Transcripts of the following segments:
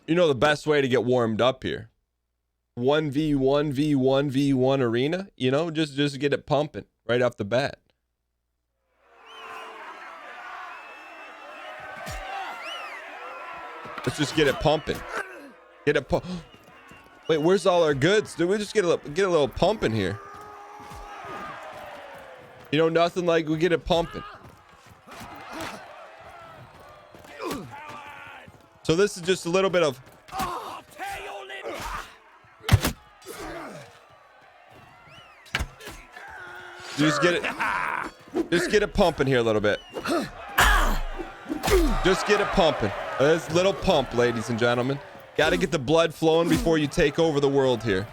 You know the best way to get warmed up here. 1v1v1v1 arena, you know, just get it pumping right off the bat. Let's just get it pumping. Get it Wait, where's all our goods? Did we just get a little pumping here? You know, nothing like we get it pumping. So this is just a little bit of just get it pumping here a little bit. Just get it pumping. This little pump, ladies and gentlemen. Got to get the blood flowing before you take over the world here.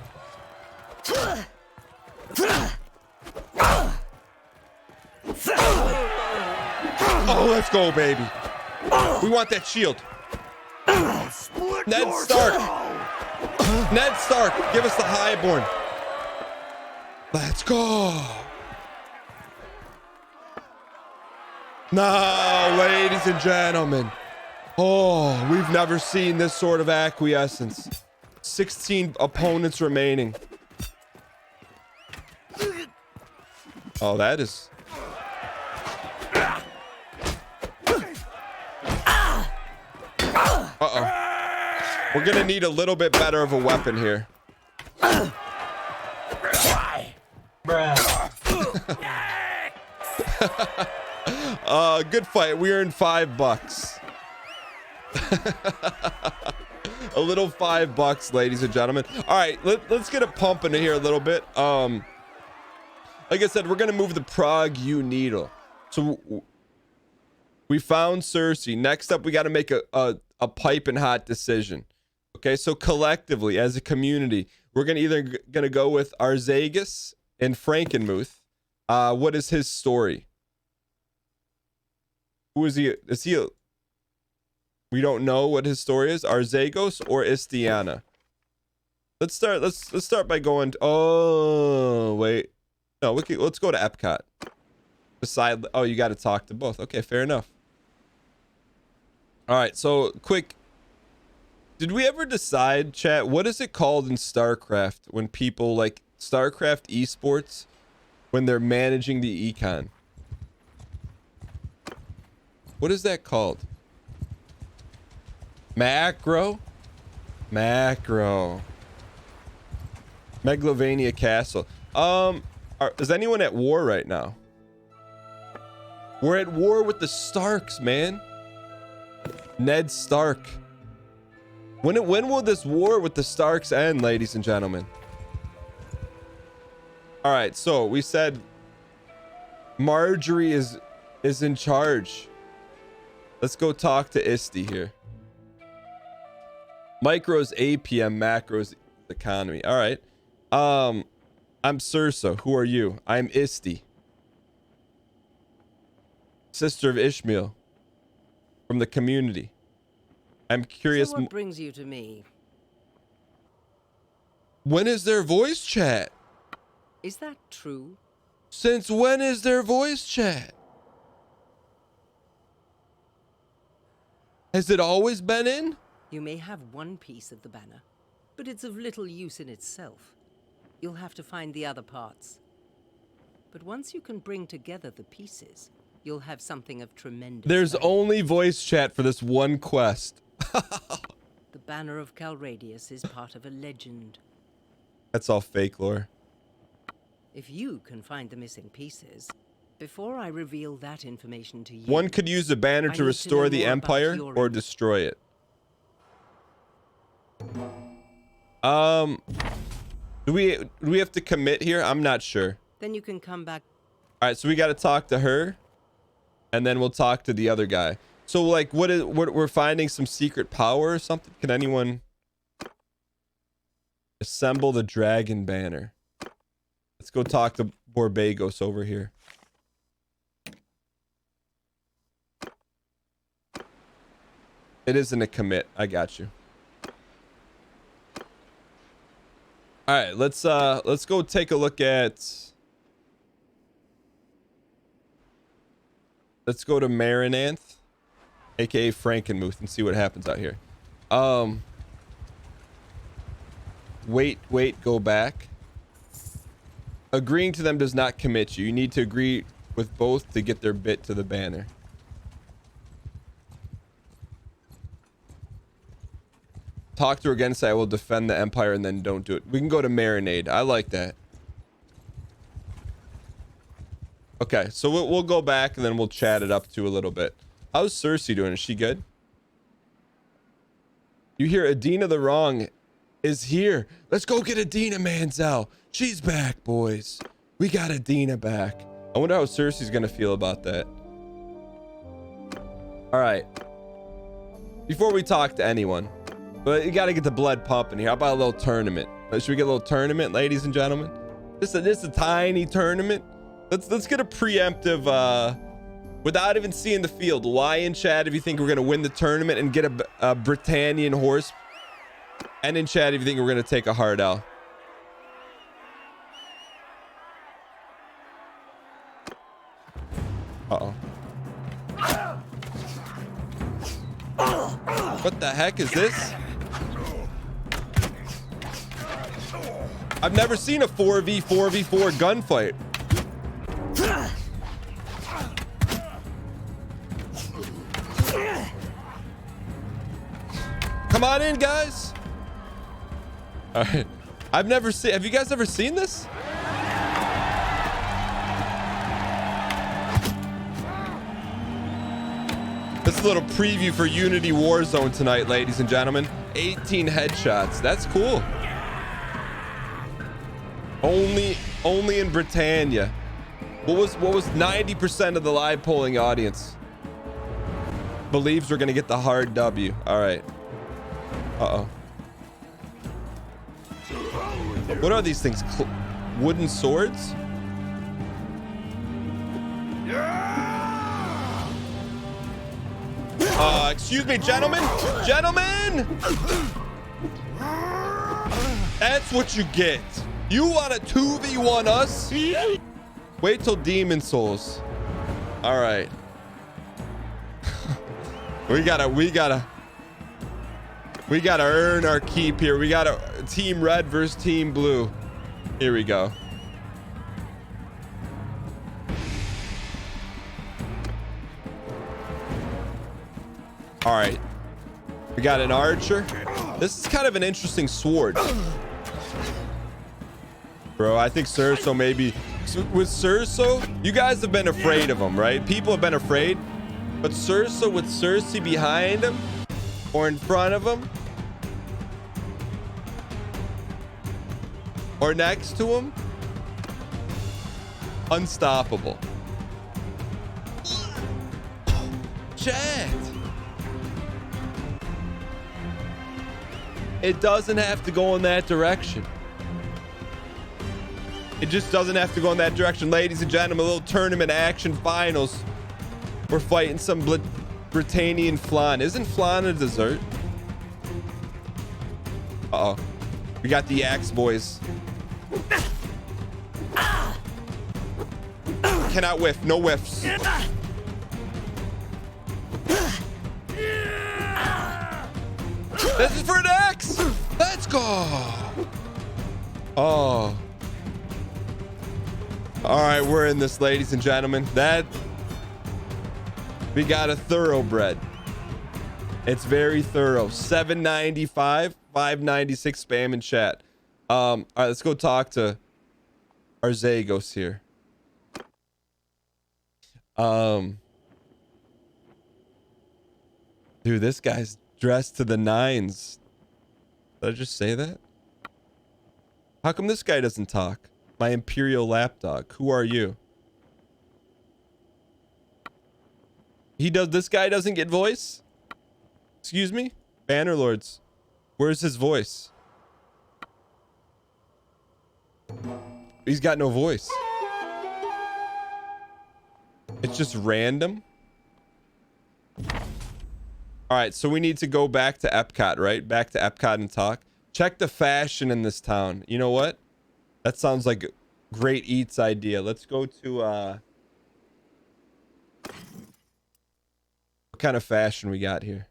Oh, let's go, baby. We want that shield. Ned Stark. Ned Stark, give us the highborn. Let's go. Now, ladies and gentlemen. Oh, we've never seen this sort of acquiescence. 16 opponents remaining. Oh, that is... Uh-oh. We're gonna need a little bit better of a weapon here. Good fight. We earned $5. A little $5, ladies and gentlemen. All right, let's get it pumping here a little bit. Like I said, we're gonna move the Prague U needle. So we found Cersei. Next up, we got to make a piping hot decision. Okay, so collectively as a community, we're gonna go with Arzagus and Frankenmuth. What is his story? Who is he? Is he we don't know what his story is. Arzagus or Istiana? Let's start by going oh wait. No, let's go to Epcot. Decide. Oh, you got to talk to both. Okay, fair enough. All right, so quick. Did we ever decide, chat, what is it called in StarCraft when people like StarCraft esports when they're managing the econ? What is that called? Macro? Macro. Megalovania Castle. Is anyone at war right now? We're at war with the Starks, man. Ned Stark. When will this war with the Starks end, ladies and gentlemen? All right, so we said Marjorie is in charge. Let's go talk to Isti here. Micros APM, macros economy. All right. I'm Sursa. Who are you? I'm Isti. Sister of Ishmael. From the community. I'm curious. So what brings you to me? When is their voice chat? Is that true? Since when is their voice chat? Has it always been in? You may have one piece of the banner, but it's of little use in itself. You'll have to find the other parts. But once you can bring together the pieces, you'll have something of tremendous There's value. only voice chat for this one quest. The banner of Calradius is part of a legend. That's all fake lore. If you can find the missing pieces, before I reveal that information to you... One could use the banner to restore the Empire or destroy it. Do we have to commit here? I'm not sure. Then you can come back. All right, so we got to talk to her, and then we'll talk to the other guy. So, like, what we're finding some secret power or something? Can anyone assemble the dragon banner? Let's go talk to Borbagos over here. It isn't a commit. I got you. All right, let's go take a look at. Let's go to Marinanth, aka Frankenmuth, and see what happens out here. Wait, go back. Agreeing to them does not commit you. You need to agree with both to get their bit to the banner. Talk to her again, say I will defend the Empire, and then don't do it. We can go to Marinade. I like that. Okay, so we'll go back and then we'll chat it up to a little bit. How's Cersei doing? Is she good? You hear Adina the Wrong is here. Let's go get Adina, Manzel. She's back, boys. We got Adina back. I wonder how Cersei's gonna feel about that. All right. Before we talk to anyone, but you gotta get the blood pumping here. How about a little tournament? Should we get a little tournament, ladies and gentlemen? This is a tiny tournament. Let's get a preemptive without even seeing the field. Why in chat if you think we're gonna win the tournament and get a Britannian horse, and in chat if you think we're gonna take a hard L. Uh-oh. What the heck is this? I've never seen a 4v4 gunfight. Come on in, guys. All right. Have you guys ever seen this? This is a little preview for Unity Warzone tonight, ladies and gentlemen. 18 headshots. That's cool. Only in Britannia. What was 90% of the live polling audience believes we're gonna get the hard W. All right. Uh-oh. What are these things? Wooden swords? Excuse me, gentlemen. Gentlemen! That's what you get. You want to 2v1 us? Wait till Demon Souls. All right. We gotta earn our keep here. We got a team red versus team blue. Here we go. All right. We got an archer. This is kind of an interesting sword. Bro, I think Cerso maybe... With Cerso, you guys have been afraid of him, right? People have been afraid. But Cerso with Cersei behind him or in front of him or next to him, unstoppable. Chat. It doesn't have to go in that direction. It just doesn't have to go in that direction. Ladies and gentlemen, a little tournament action finals. We're fighting some Britannian flan. Isn't flan a dessert? Uh-oh. We got the axe boys. Cannot whiff. No whiffs. This is for an axe. Let's go. Oh. All right, we're in this, ladies and gentlemen. We got a thoroughbred. It's very thorough. 795, 596 spam in chat. All right, let's go talk to our Zagos here. Dude, this guy's dressed to the nines. Did I just say that? How come this guy doesn't talk? My Imperial lapdog. Who are you? This guy doesn't get voice? Excuse me? Bannerlords. Where's his voice? He's got no voice. It's just random. All right, so we need to go back to Epcot, right? Back to Epcot and talk. Check the fashion in this town. You know what? That sounds like a great eats idea. Let's go to what kind of fashion we got here?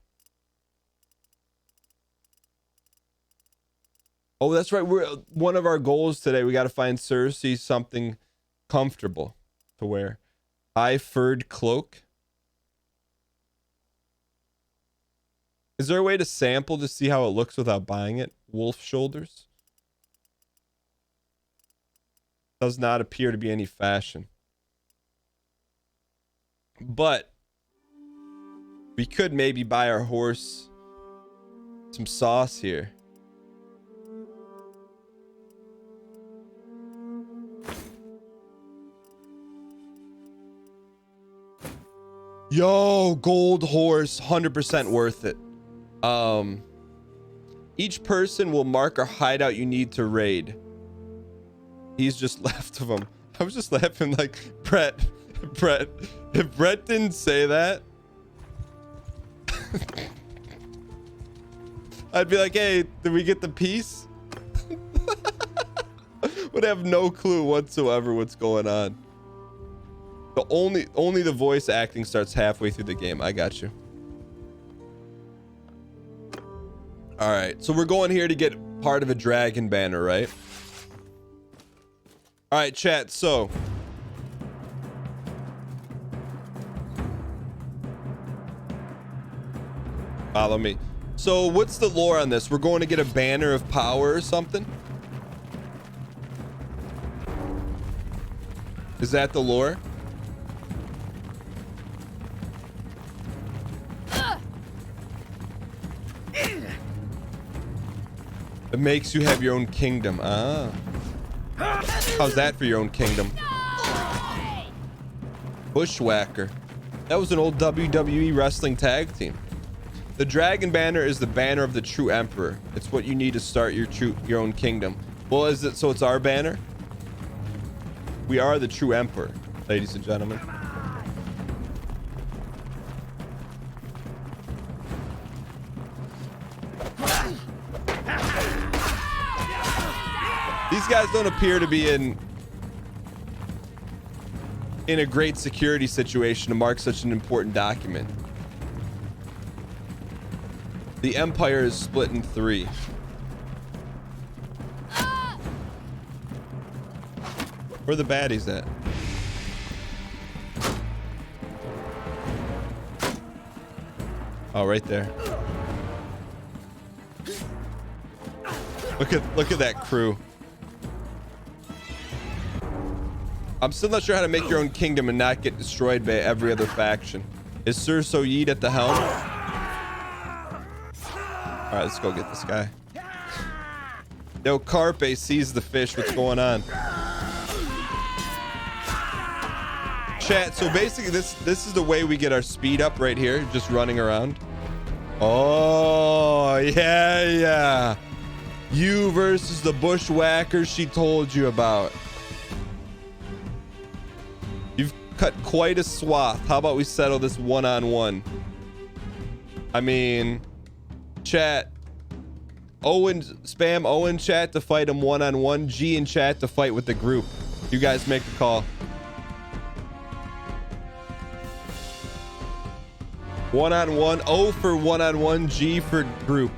Oh, that's right. We're one of our goals today. We got to find Cersei something comfortable to wear. High furred cloak. Is there a way to sample to see how it looks without buying it? Wolf shoulders. Does not appear to be any fashion. But we could maybe buy our horse some sauce here. Yo, gold horse, 100% worth it. Each person will mark a hideout you need to raid. He's just left of them. I was just laughing like, Brett, if Brett didn't say that, I'd be like, hey, did we get the piece? Would have no clue whatsoever what's going on. The only the voice acting starts halfway through the game. I got you. All right, so we're going here to get part of a dragon banner, right? All right, chat. So follow me. So what's the lore on this? We're going to get a banner of power or something? Is that the lore? It makes you have your own kingdom. Ah. How's that for your own kingdom? Bushwhacker. That was an old WWE wrestling tag team. The dragon banner is the banner of the true emperor. It's what you need to start your own kingdom. Well, is it so it's our banner? We are the true emperor, ladies and gentlemen. These guys don't appear to be in a great security situation to mark such an important document. The empire is split in 3. Where are the baddies at? Oh, right there. Look at that crew. I'm still not sure how to make your own kingdom and not get destroyed by every other faction. Is Sir Soyid at the helm? All right, let's go get this guy. Yo, Carpe sees the fish. What's going on? Chat, so basically this is the way we get our speed up right here, just running around. Oh, yeah. You versus the bushwhackers she told you about. You've cut quite a swath. How about we settle this one-on-one? I mean, chat. Spam Owen chat to fight him one-on-one. G in chat to fight with the group. You guys make the call. One-on-one. O for one-on-one. G for group.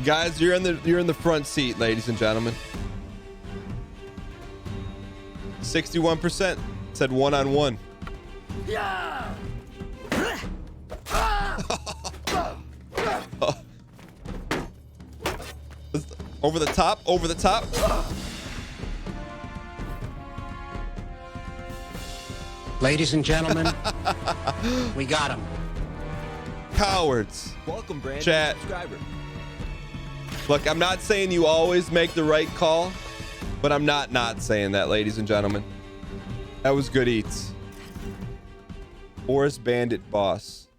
Guys, you're in the front seat, ladies and gentlemen. 61% said one-on-one. Yeah. Over the top, over the top. Ladies and gentlemen, we got him. Cowards. Welcome, brand Chat. subscriber. Look, I'm not saying you always make the right call, but I'm not saying that, ladies and gentlemen. That was good eats. Forest Bandit boss.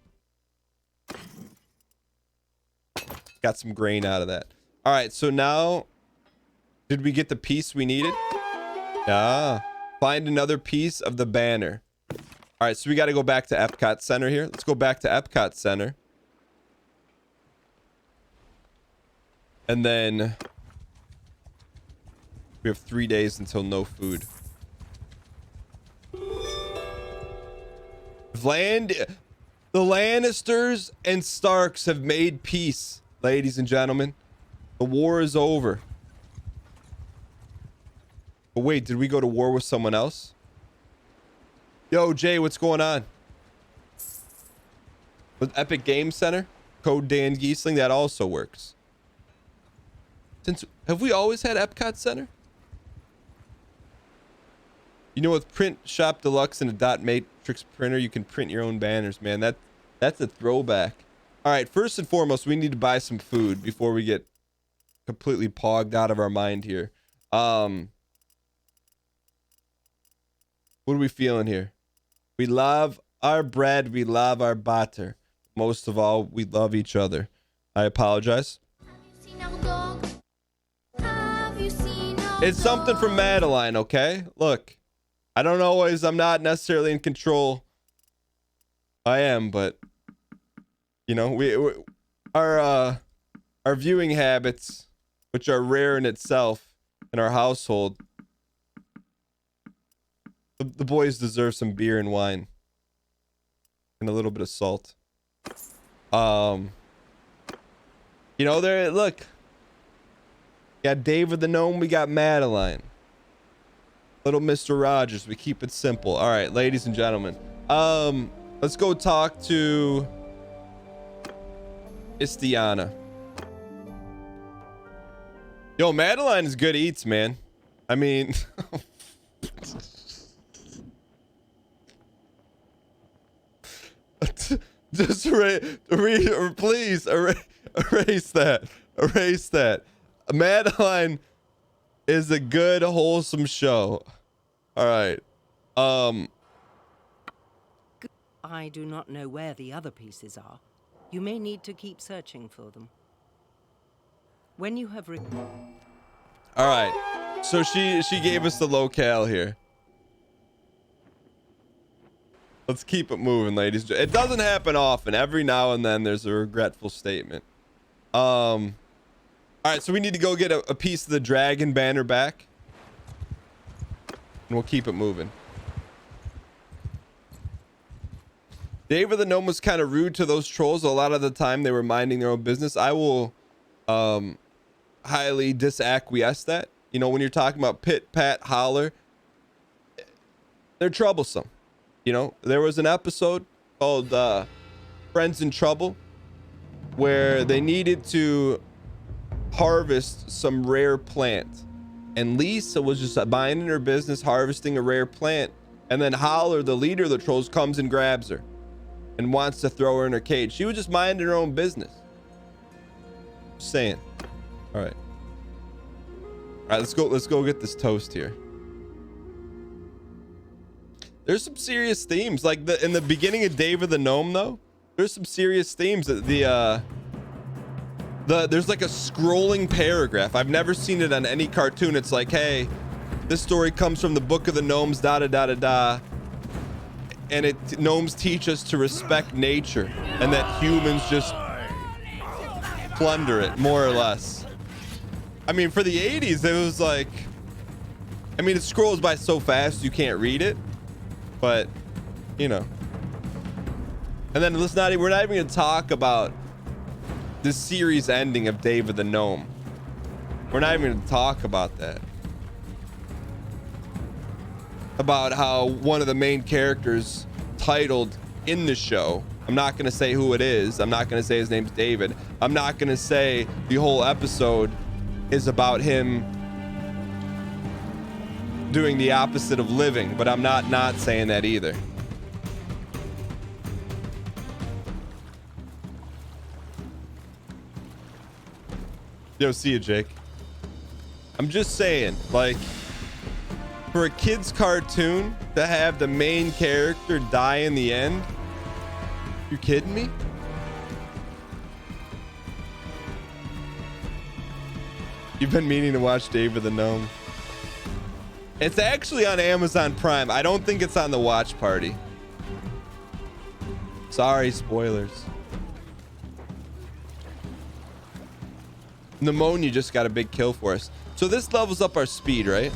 Got some grain out of that. All right, so now, did we get the piece we needed? Ah, find another piece of the banner. All right, so we got to go back to Epcot Center here. Let's go back to Epcot Center. And then we have 3 days until no food. The Lannisters and Starks have made peace. ladies and gentlemen. The war is over. But wait, did we go to war with someone else? Yo, Jay, what's going on? With Epic Game Center? Code DANGHEESLING, that also works. Have we always had Epcot Center? You know, with Print Shop Deluxe and a dot matrix printer, you can print your own banners, man. That's a throwback. All right, first and foremost, we need to buy some food before we get completely pogged out of our mind here. What are we feeling here? We love our bread. We love our butter. Most of all, we love each other. I apologize. It's something from Madeline, okay? Look, I'm not necessarily in control. I am, but you know, our viewing habits, which are rare in itself in our household, the boys deserve some beer and wine and a little bit of salt. You know, look, got David the Gnome, we got Madeline, little Mr. Rogers. We keep it simple. All right, ladies and gentlemen, let's go talk to Istiana. Yo, Madeline is good eats, man. I mean, just please erase that. Erase that. Madeline is a good, wholesome show. All right. I do not know where the other pieces are. You may need to keep searching for them. When you have all right. So she gave us the locale here. Let's keep it moving, ladies. It doesn't happen often. Every now and then there's a regretful statement. All right, so we need to go get a piece of the dragon banner back. And we'll keep it moving. David the Gnome was kind of rude to those trolls. A lot of the time they were minding their own business. I will highly disacquiesce that. You know, when you're talking about pit, pat, holler, they're troublesome. You know, there was an episode called Friends in Trouble where they needed to harvest some rare plant. And Lisa was just minding her business, harvesting a rare plant. And then Holler, the leader of the trolls, comes and grabs her and wants to throw her in her cage. She was just minding her own business. Just saying. All right. All right, let's go get this toast here. There's some serious themes, like in the beginning of David the Gnome, though. There's some serious themes. There's like a scrolling paragraph. I've never seen it on any cartoon. It's like, hey, this story comes from the Book of the Gnomes, da da da da da, and gnomes teach us to respect nature, and that humans just plunder it, more or less. I mean, for the 80s, it was like, I mean, it scrolls by so fast you can't read it. But, you know. And then we're not even going to talk about the series ending of David the Gnome. We're not even going to talk about that. About how one of the main characters titled in the show, I'm not going to say who it is. I'm not going to say his name's David. I'm not going to say the whole episode is about him doing the opposite of living, but I'm not saying that either. Yo, see you, Jake. I'm just saying, like, for a kid's cartoon to have the main character die in the end, you kidding me? You've been meaning to watch David the Gnome. It's actually on Amazon Prime. I don't think it's on the watch party. Sorry, spoilers. Pneumonia just got a big kill for us. So this levels up our speed, right?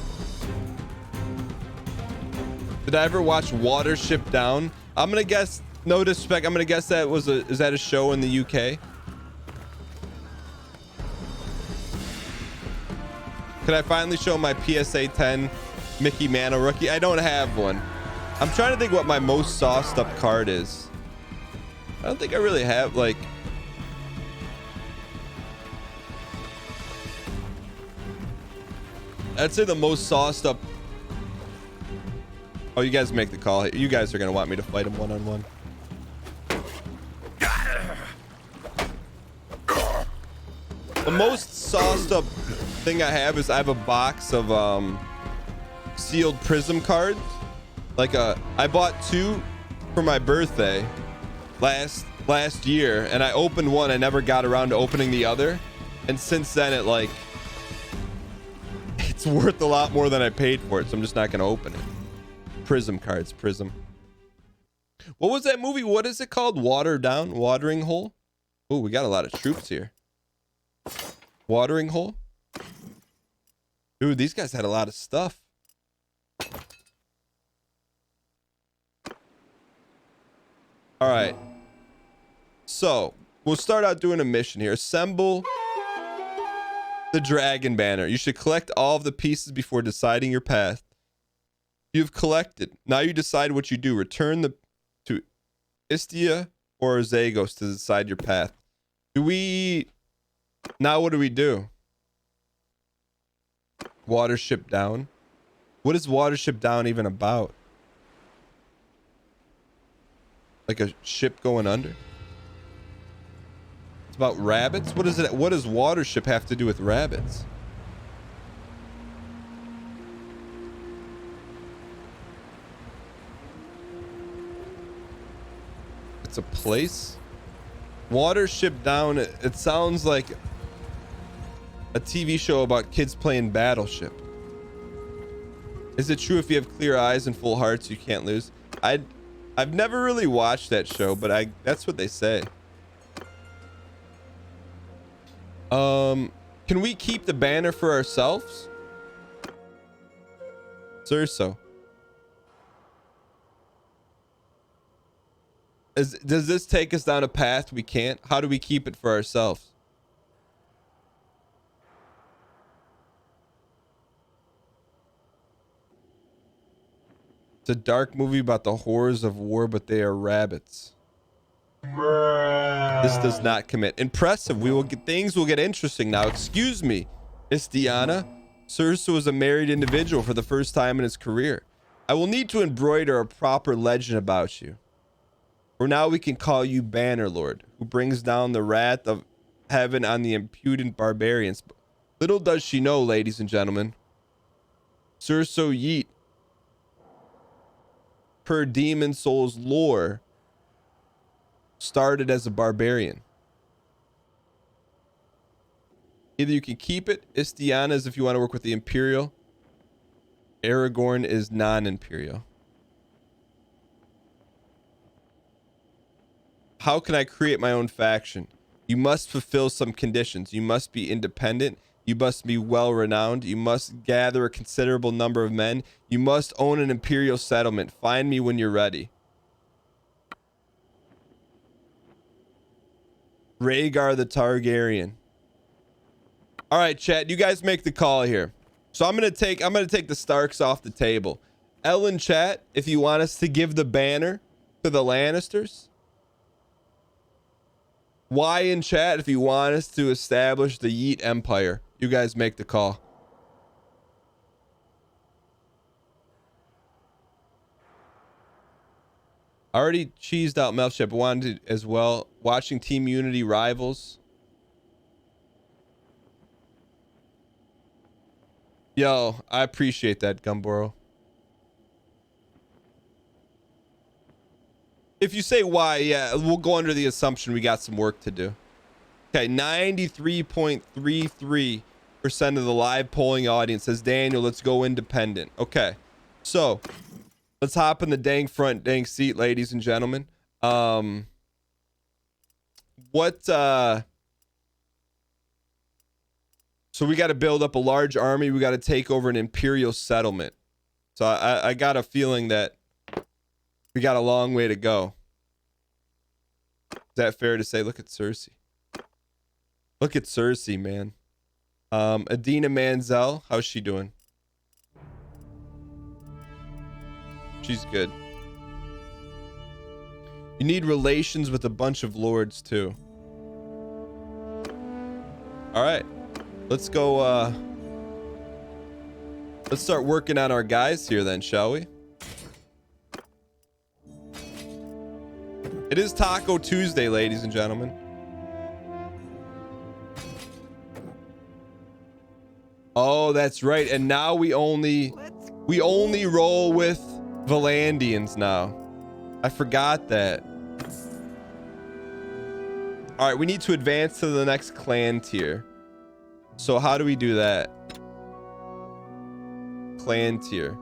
Did I ever watch Watership Down? I'm gonna guess, no disrespect, I'm gonna guess that is that a show in the UK? Could I finally show my PSA 10 Mickey Mantle rookie? I don't have one. I'm trying to think what my most sauced up card is. I don't think I really have, like... I'd say the most sauced up... Oh, you guys make the call. You guys are going to want me to fight him one-on-one. The most sauced up thing I have is I have a box of sealed prism cards. Like I bought 2 for my birthday last year, and I opened one. I never got around to opening the other, and since then it's worth a lot more than I paid for it, so I'm just not gonna open it. Prism cards, Prism. What was that movie? What is it called? Watering Hole? Oh, we got a lot of troops here. Watering Hole? Dude, these guys had a lot of stuff. All right. So, we'll start out doing a mission here. Assemble the dragon banner. You should collect all of the pieces before deciding your path. You've collected. Now you decide what you do. Return to Istia or Zagos to decide your path. Now what do we do? Watership down. What is Watership down even about? Like a ship going under? It's about rabbits? What is it? What does Watership have to do with rabbits? It's a place? Watership down, it sounds like a TV show about kids playing Battleship. Is it true if you have clear eyes and full hearts you can't lose? I've never really watched that show, but that's what they say. Can we keep the banner for ourselves? Surso. Does this take us down a path we can't? How do we keep it for ourselves? It's a dark movie about the horrors of war, but they are rabbits. This does not commit. Impressive. Things will get interesting now. Excuse me, Istiana. Surso is a married individual for the first time in his career. I will need to embroider a proper legend about you. For now, we can call you Bannerlord, who brings down the wrath of heaven on the impudent barbarians. Little does she know, ladies and gentlemen, Surso Yeet, per Demon Souls lore, started as a barbarian. Either you can keep it. Istiana is if you want to work with the Imperial. Aragorn is non-Imperial. How can I create my own faction? You must fulfill some conditions. You must be independent. You must be well-renowned. You must gather a considerable number of men. You must own an Imperial settlement. Find me when you're ready. Rhaegar the Targaryen. All right, chat. You guys make the call here. So I'm gonna take the Starks off the table. Ellen, chat, if you want us to give the banner to the Lannisters. Y in chat if you want us to establish the Yeet Empire. You guys make the call. I already cheesed out Melchip. Wanted to as well. Watching Team Unity Rivals. Yo, I appreciate that, Gumboro. If you say why, yeah, we'll go under the assumption we got some work to do. Okay, 93.33% of the live polling audience says, Daniel, let's go independent. Okay, so let's hop in the dang front, dang seat, ladies and gentlemen. So we got to build up a large army. We got to take over an Imperial settlement. So I got a feeling that we got a long way to go. Is that fair to say? Look at Cersei. Look at Cersei, man. Adina Manzel, how's she doing? She's good. You need relations with a bunch of lords too. All right, let's go. Let's start working on our guys here then, shall we? It is Taco Tuesday, ladies and gentlemen. Oh, that's right. And now we only roll with Valandians now. I forgot that. All right, we need to advance to the next clan tier. So how do we do that? Clan tier.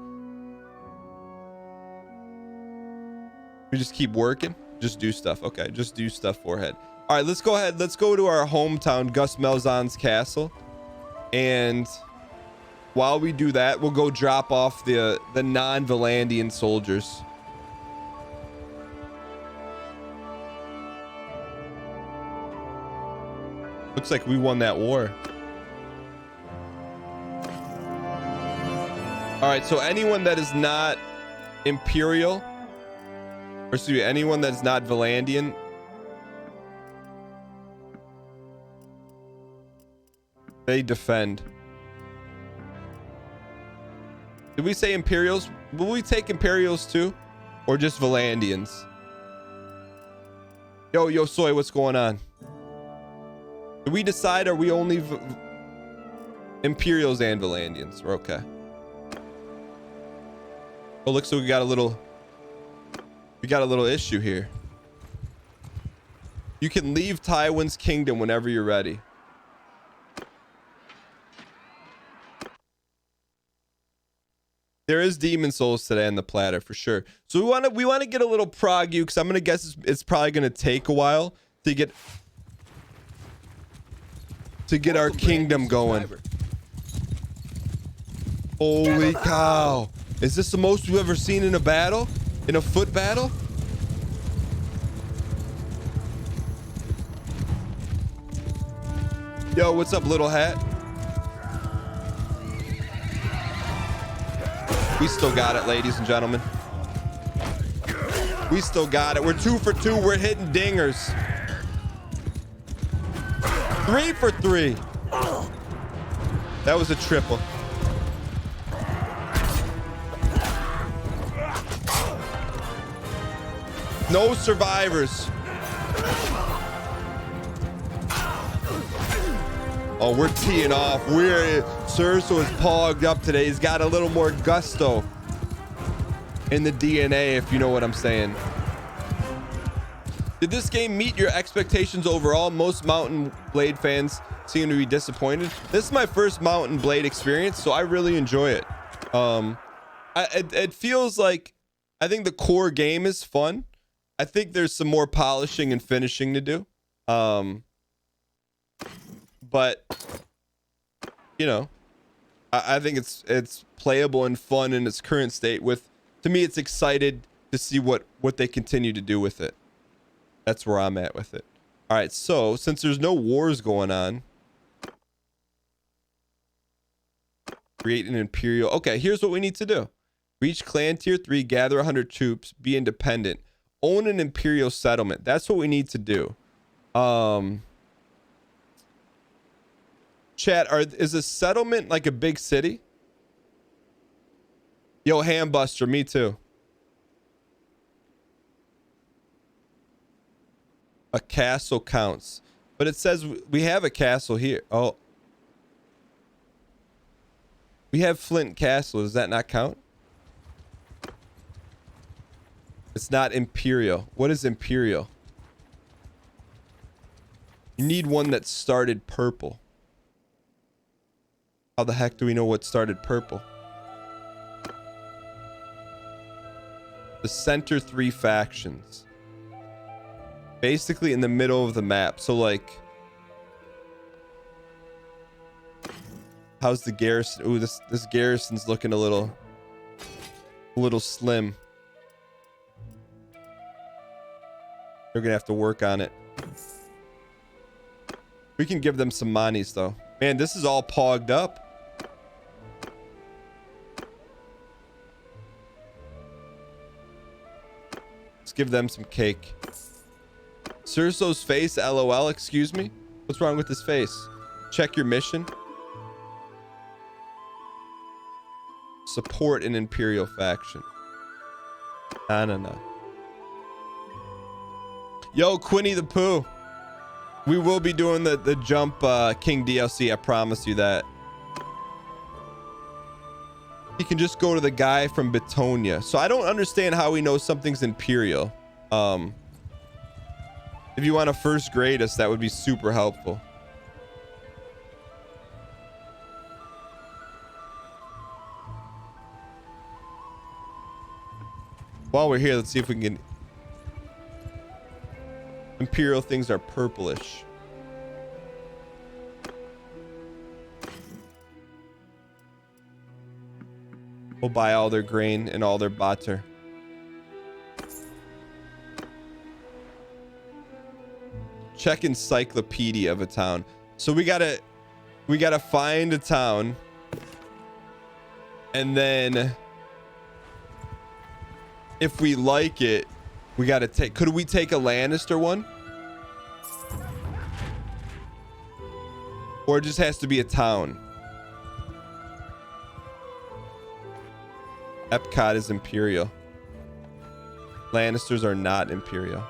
We just keep working. Just do stuff. Okay, just do stuff forehead. All right, let's go ahead. Let's go to our hometown, Gus Malzahn's castle. And while we do that, we'll go drop off the non-Valandian soldiers. Looks like we won that war. All right, so anyone that is not Imperial, or excuse me, anyone that is not Valandian, they defend. Did we say Imperials? Will we take Imperials too? Or just Valandians? Yo, Soy, what's going on? Did we decide, are we only Imperials and Valandians? We're okay. Oh, looks like we got a little issue here. You can leave Tywin's kingdom whenever you're ready. There is demon souls today on the platter for sure. So we want to get a little prog you, because I'm gonna guess it's probably gonna take a while to get our kingdom going. Holy cow! Is this the most we've ever seen in a battle? In a foot battle? Yo, what's up, little hat? We still got it, ladies and gentlemen. We still got it. We're 2 for 2. We're hitting dingers. 3 for 3. That was a triple. No survivors. Oh, we're teeing off. Surso is pogged up today. He's got a little more gusto in the DNA, if you know what I'm saying. Did this game meet your expectations overall? Most Mountain Blade fans seem to be disappointed. This is my first Mountain Blade experience, so I really enjoy it. It feels like, I think the core game is fun. I think there's some more polishing and finishing to do. But you know, I think it's playable and fun in its current state. To me, it's excited to see what they continue to do with it. That's where I'm at with it. All right, so since there's no wars going on, create an imperial. Okay, here's what we need to do: reach clan tier 3, gather 100 troops, be independent, own an imperial settlement. That's what we need to do. Chat, is a settlement like a big city? Yo, Hambuster, me too. A castle counts, but it says we have a castle here. Oh, we have Flint Castle. Does that not count? It's not imperial. What is imperial? You need one that started purple. How the heck do we know what started purple? The center 3 factions. Basically in the middle of the map. So like, how's the garrison? Ooh, this garrison's looking a little slim. They're gonna have to work on it. We can give them some monies though. Man, this is all pogged up. Let's give them some cake. Cerso's face, LOL, excuse me? What's wrong with his face? Check your mission. Support an Imperial faction. No. Yo, Quinny the Pooh. We will be doing the Jump King DLC. I promise you that. He can just go to the guy from Bitonia. So I don't understand how he knows something's Imperial. If you want to first grade us, that would be super helpful. While we're here, let's see if we can get... Imperial things are purplish. We'll buy all their grain and all their butter. Check encyclopedia of a town. So we gotta find a town, and then if we like it, we gotta take. Could we take a Lannister one, or it just has to be a town? Epcot is Imperial. Lannisters are not Imperial.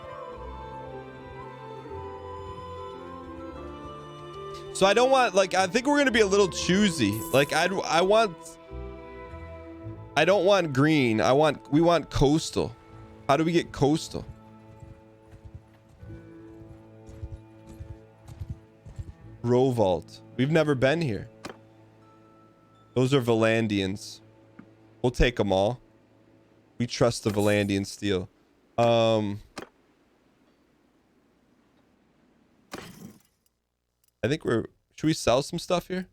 So I don't want, like, I think we're gonna be a little choosy. Like, I don't want green. We want coastal. How do we get coastal? Rovalt. We've never been here. Those are Valandians. We'll take them all. We trust the Valandian steel. I think should we sell some stuff here?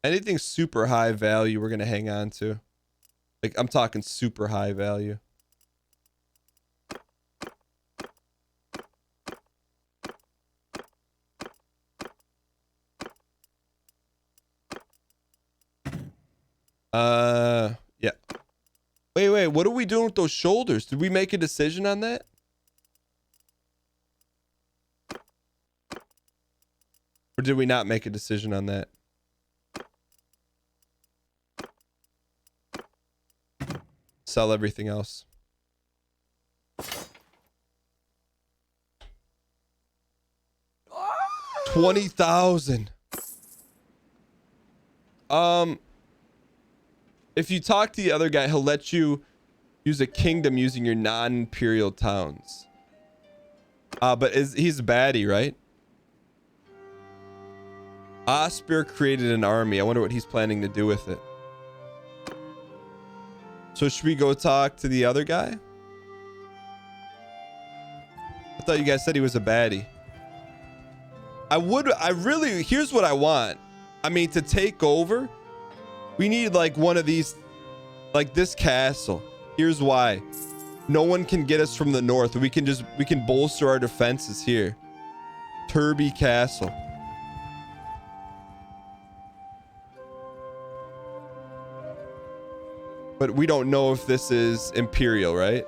Anything super high value we're gonna hang on to. Like, I'm talking super high value. Yeah. Wait, what are we doing with those shoulders? Did we make a decision on that? Or did we not make a decision on that? Sell everything else. $20,000. If you talk to the other guy, he'll let you use a kingdom using your non-imperial towns. But he's a baddie, right? Osper created an army. I wonder what he's planning to do with it. So should we go talk to the other guy? I thought you guys said he was a baddie. Here's what I want. I mean, to take over, we need like one of these, like this castle. Here's why. No one can get us from the north. We can bolster our defenses here. Turby Castle. But we don't know if this is Imperial, right?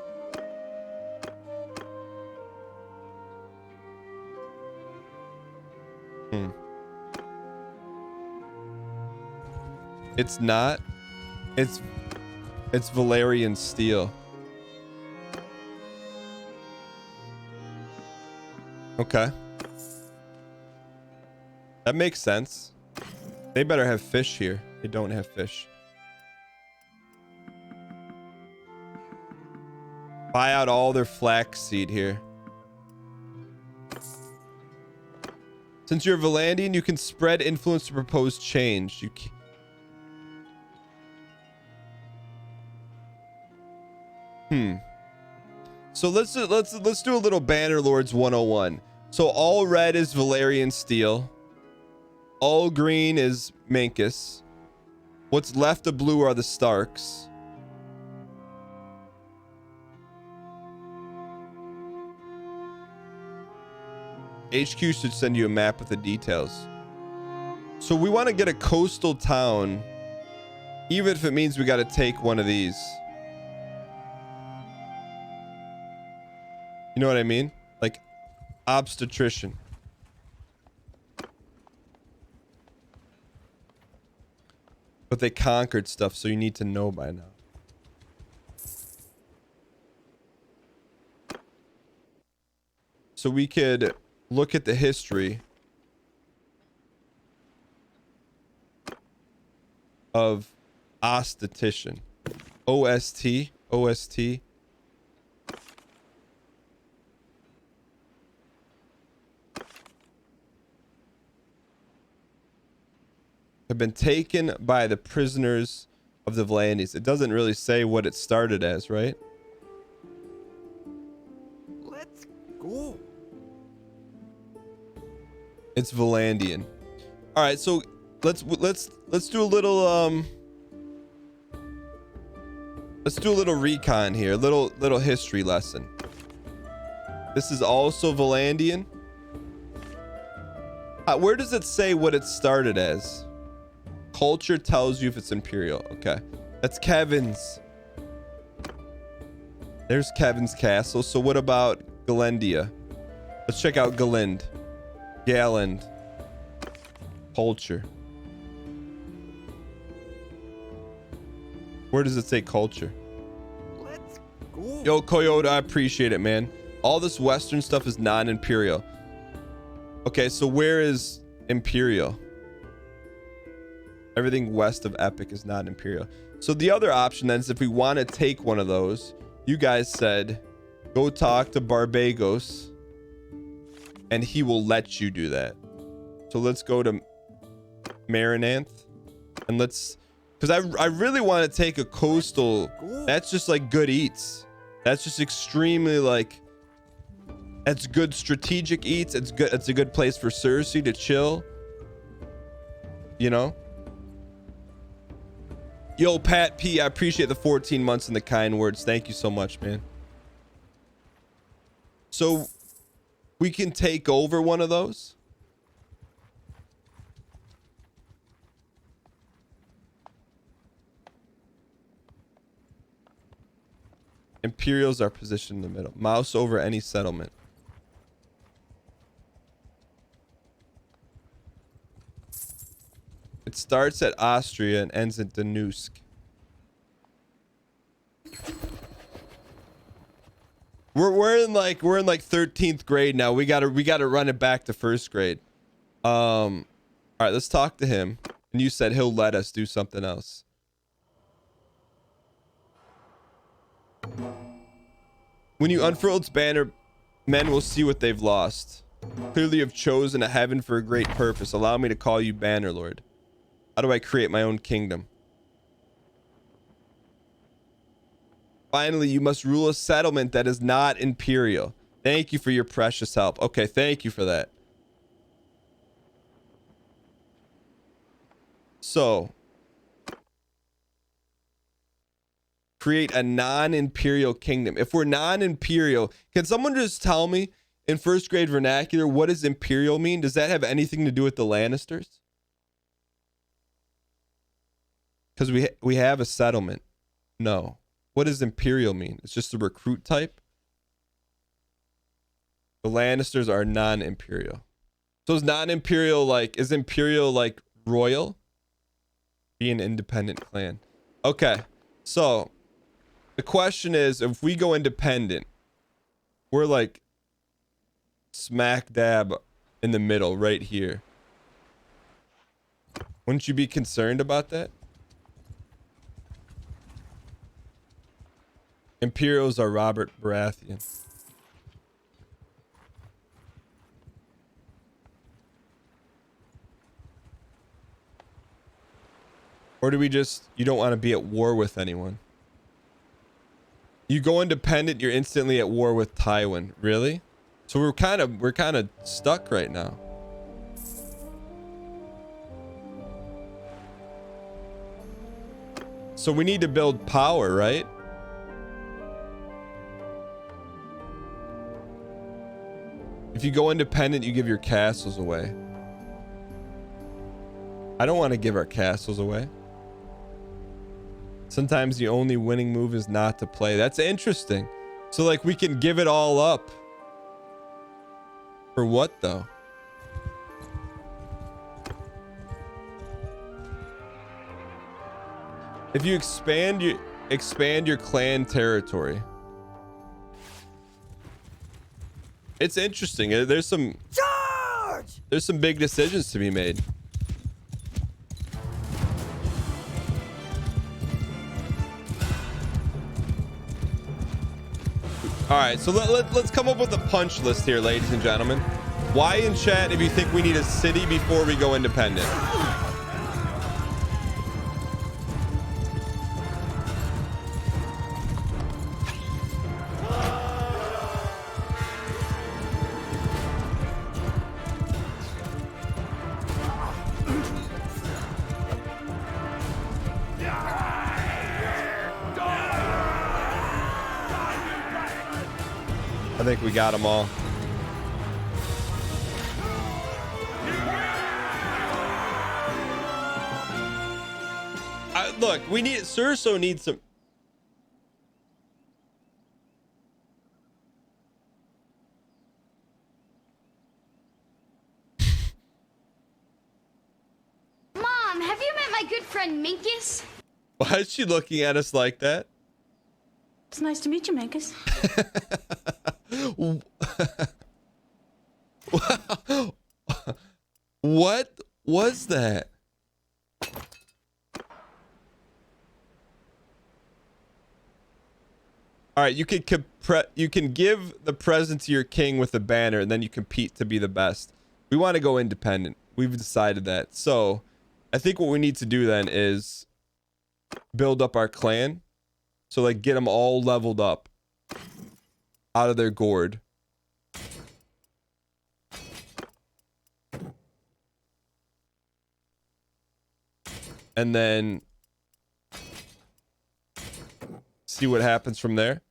It's not. It's Valerian steel. Okay. That makes sense. They better have fish here. They don't have fish. Buy out all their flaxseed here. Since you're Valandian, you can spread influence to propose change. You can... So let's do a little Bannerlords 101. So all red is Valerian steel. All green is Minkus. What's left of blue are the Starks. HQ should send you a map with the details. So we want to get a coastal town, even if it means we got to take one of these. You know what I mean? Like obstetrician. But they conquered stuff, so you need to know by now. So we could look at the history of Osthetician. OST. OST. Have been taken by the prisoners of the Vlandis. It doesn't really say what it started as, right? Let's go. It's Valandian. All right, so let's do a little let's do a little recon here, little history lesson. This is also Valandian. Where does it say what it started as? Culture tells you if it's Imperial. Okay, that's Kevin's. There's Kevin's castle. So what about Galendia? Let's check out Galind. Galand. Culture. Where does it say culture? Let's go. Yo, Coyote, I appreciate it, man. All this Western stuff is non-Imperial. Okay, so where is Imperial? Everything west of Epic is not Imperial. So the other option then is if we want to take one of those, you guys said, go talk to Barbagos and he will let you do that. So let's go to Marinanth and let's, because I really want to take a coastal. That's just like good eats. That's just extremely like, that's good strategic eats. It's good. It's a good place for Cersei to chill. You know? Yo, Pat P, I appreciate the 14 months and the kind words. Thank you so much, man. So we can take over one of those. Imperials are positioned in the middle. Mouse over any settlement. It starts at Austria and ends at Danusk. We're in like 13th grade now. We gotta run it back to first grade. All right, let's talk to him. And you said he'll let us do something else. When you unfurl its banner, men will see what they've lost. Clearly, you have chosen a heaven for a great purpose. Allow me to call you Bannerlord. How do I create my own kingdom? Finally, you must rule a settlement that is not imperial. Thank you for your precious help. Okay, thank you for that. So, create a non-imperial kingdom. If we're non-imperial, can someone just tell me in first grade vernacular, what does imperial mean? Does that have anything to do with the Lannisters? Because we have a settlement. No. What does imperial mean? It's just a recruit type. The Lannisters are non-imperial. So is non-imperial like, is imperial like royal? Be an independent clan. Okay. So the question is, if we go independent, we're like smack dab in the middle right here. Wouldn't you be concerned about that? Imperials are Robert Baratheon. Or do we just, you don't want to be at war with anyone? You go independent, you're instantly at war with Tywin. Really? So we're kind of stuck right now. So we need to build power, right? If you go independent, you give your castles away. I don't want to give our castles away. Sometimes the only winning move is not to play. That's interesting. So like we can give it all up. For what though? If you expand your clan territory. It's interesting. There's some big decisions to be made. All right, so let's come up with a punch list here, ladies and gentlemen. Why in chat if you think we need a city before we go independent? I think we got them all. Look, we need Surso needs some. Mom, have you met my good friend Minkus? Why is she looking at us like that? It's nice to meet you, Minkus. What was that? All right, you can give the present to your king with a banner, and then you compete to be the best. We want to go independent. We've decided that. So, I think what we need to do then is build up our clan. So, like, get them all leveled up out of their gourd. And then see what happens from there.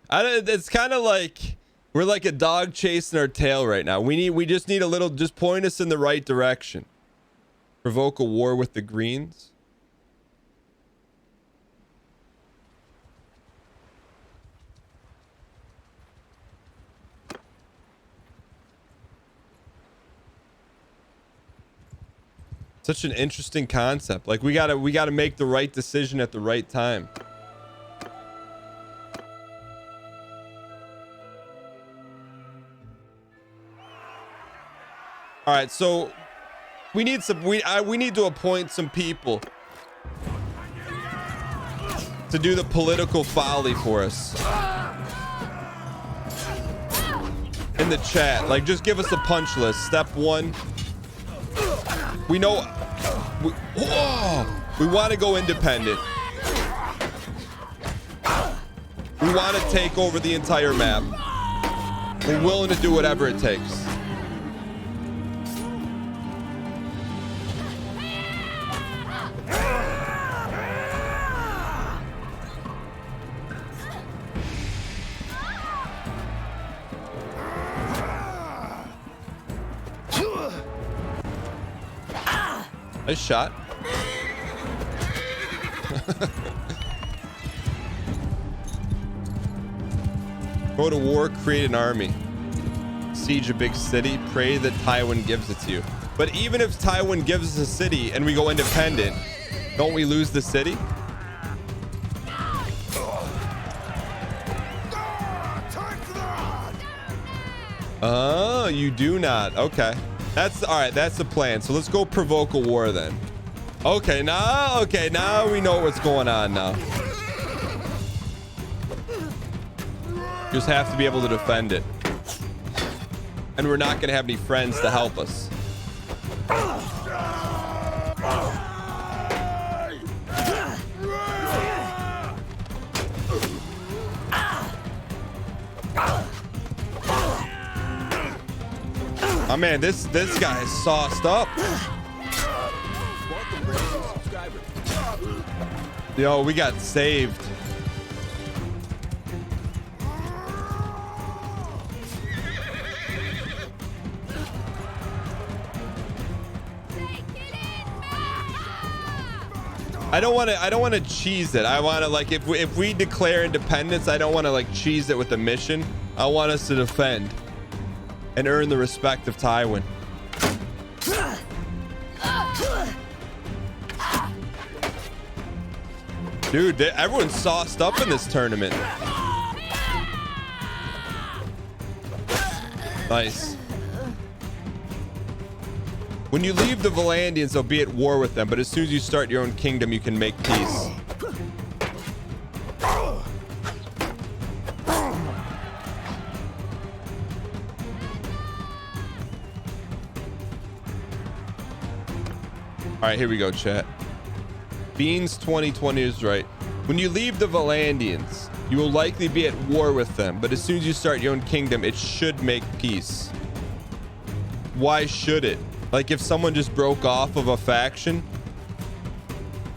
It's kind of like we're like a dog chasing our tail right now. We just need a little, just point us in the right direction. Provoke a war with the greens. Such an interesting concept. Like we gotta make the right decision at the right time. All right, so we need some. We need to appoint some people to do the political folly for us in the chat. Like, just give us a punch list. Step 1. We know. We want to go independent. We want to take over the entire map. We're willing to do whatever it takes. Nice shot. Go to war, create an army. Siege a big city, pray that Taiwan gives it to you. But even if Taiwan gives us a city and we go independent, don't we lose the city? Oh, you do not. Okay. That's all right. That's the plan. So let's go provoke a war then. Okay, now we know what's going on now. Just have to be able to defend it. And we're not going to have any friends to help us. Oh man, this guy is sauced up. Yo, we got saved. I don't want to cheese it. I want to, like, if we declare independence, I don't want to like cheese it with a mission. I want us to defend and earn the respect of Tywin. Dude, everyone's sauced up in this tournament. Nice. When you leave the Valandians, they'll be at war with them, but as soon as you start your own kingdom, you can make peace. All right, here we go, chat. Beans 2020 is right. When you leave the Valandians, you will likely be at war with them, but as soon as you start your own kingdom, it should make peace. Why should it? Like, if someone just broke off of a faction,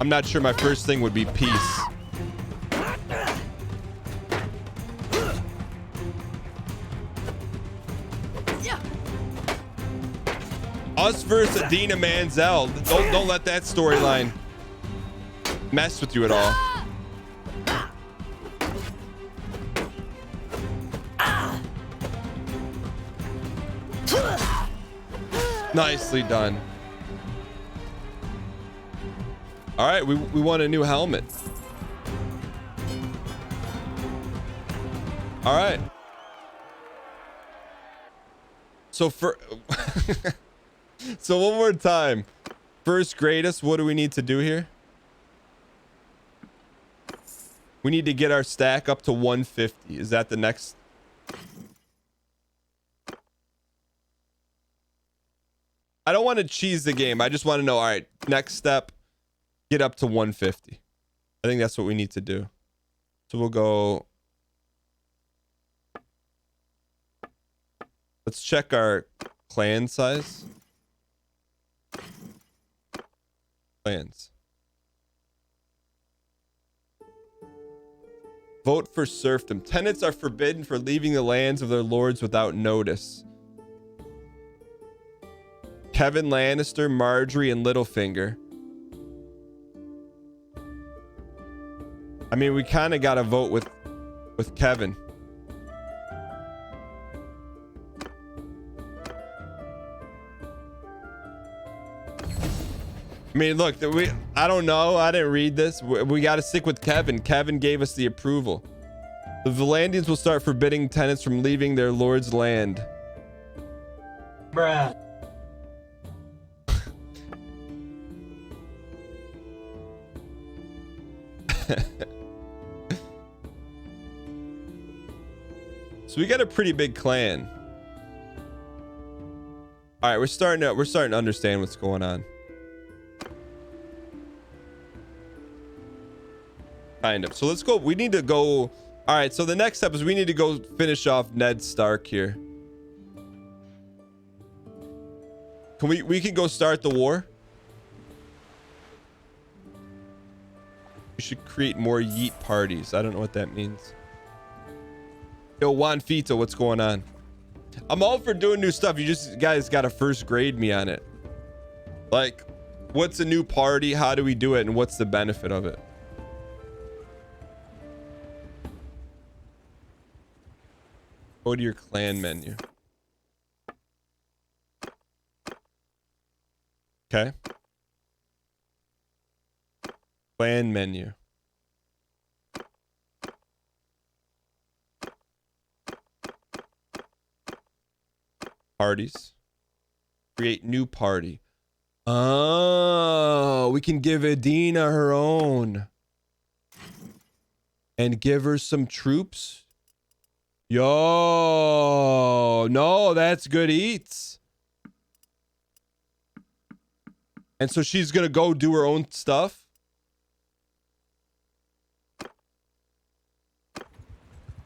I'm not sure my first thing would be peace. Us versus Adina Manzel. Don't let that storyline mess with you at all. Nicely done. All right, we want a new helmet. All right. So for so one more time. First greatest, what do we need to do here? We need to get our stack up to 150. Is that the next? I don't want to cheese the game. I just want to know, all right, next step, get up to 150. I think that's what we need to do. So we'll go. Let's check our clan size. Clans. Vote for serfdom. Tenants are forbidden for leaving the lands of their lords without notice. Kevin Lannister, Marjorie, and Littlefinger. I mean, we kind of got to vote with Kevin. I mean, look, I don't know. I didn't read this. We got to stick with Kevin. Kevin gave us the approval. The Valandians will start forbidding tenants from leaving their lord's land. Bruh. So we got a pretty big clan. All right, we're starting to understand what's going on. Kind of. So let's go. We need to go. All right. So the next step is we need to go finish off Ned Stark here. Can we can go start the war? We should create more yeet parties. I don't know what that means. Yo, Juan Fito, what's going on? I'm all for doing new stuff. You just guys got to first grade me on it. Like, what's a new party? How do we do it? And what's the benefit of it? Go to your clan menu. Okay. Clan menu. Parties. Create new party. Oh, we can give Adina her own. And give her some troops. Yo, no, that's good eats. And so she's gonna go do her own stuff.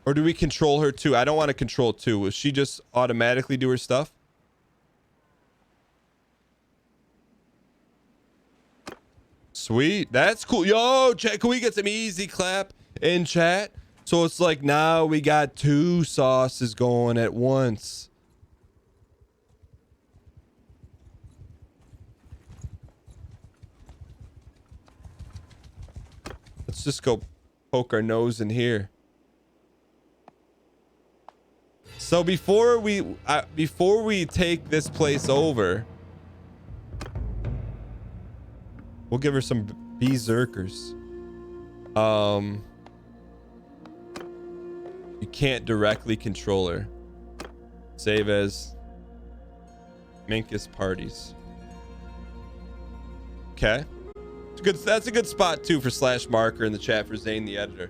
Or do we control her too? I don't want to control too. Will she just automatically do her stuff? Sweet. That's cool. Yo, chat, can we get some easy clap in chat? So it's like now we got 2 sauces going at once. Let's just go poke our nose in here. So before we take this place over, we'll give her some berserkers. You can't directly control her. Save as Minkus parties. Okay. It's good. That's a good spot too for /marker in the chat for Zane the editor.